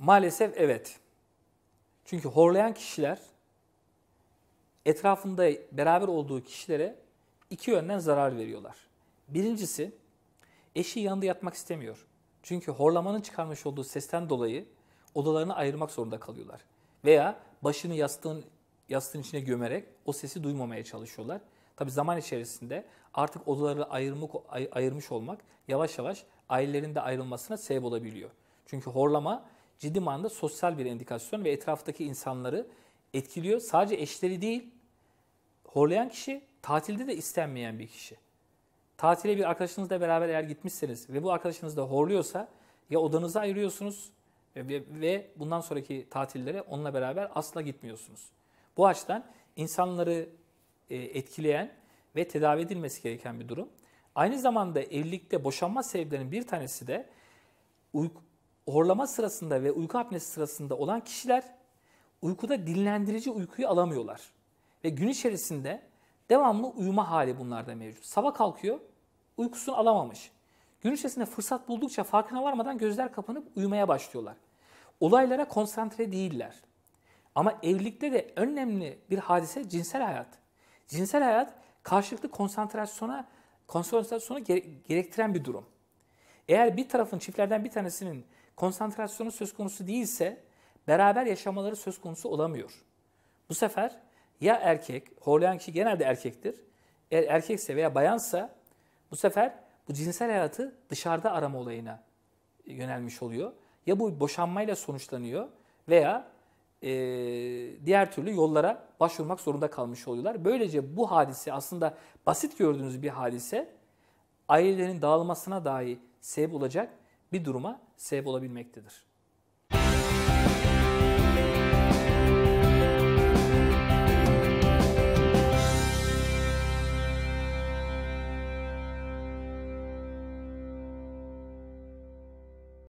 Maalesef evet. Çünkü horlayan kişiler etrafında beraber olduğu kişilere iki yönden zarar veriyorlar. Birincisi, eşi yanında yatmak istemiyor. Çünkü horlamanın çıkarmış olduğu sesten dolayı odalarını ayırmak zorunda kalıyorlar. Veya başını yastığın içine gömerek o sesi duymamaya çalışıyorlar. Tabii zaman içerisinde artık odaları ayırmış olmak yavaş yavaş ailelerin de ayrılmasına sebep olabiliyor. Çünkü horlama ciddi manada sosyal bir endikasyon ve etraftaki insanları etkiliyor. Sadece eşleri değil, horlayan kişi tatilde de istenmeyen bir kişi. Tatile bir arkadaşınızla beraber eğer gitmişseniz ve bu arkadaşınız da horluyorsa ya odanızı ayırıyorsunuz ve bundan sonraki tatillere onunla beraber asla gitmiyorsunuz. Bu açıdan insanları etkileyen ve tedavi edilmesi gereken bir durum. Aynı zamanda evlilikte boşanma sebeplerinin bir tanesi de horlama sırasında ve uyku apnesi sırasında olan kişiler uykuda dinlendirici uykuyu alamıyorlar. Ve gün içerisinde devamlı uyuma hali bunlarda mevcut. Sabah kalkıyor, uykusunu alamamış. Gün içerisinde fırsat buldukça farkına varmadan gözler kapanıp uyumaya başlıyorlar. Olaylara konsantre değiller. Ama evlilikte de önemli bir hadise cinsel hayat. Cinsel hayat karşılıklı konsantrasyona gerektiren bir durum. Eğer bir tarafın, çiftlerden bir tanesinin konsantrasyonu söz konusu değilse beraber yaşamaları söz konusu olamıyor. Bu sefer ya erkek, horlayan kişi genelde erkektir. Eğer erkekse veya bayansa bu sefer bu cinsel hayatı dışarıda arama olayına yönelmiş oluyor. Ya bu boşanmayla sonuçlanıyor veya diğer türlü yollara başvurmak zorunda kalmış oluyorlar. Böylece bu hadise aslında basit gördüğünüz bir hadise ailelerin dağılmasına dahi sebep olacak bir duruma sebep olabilmektedir.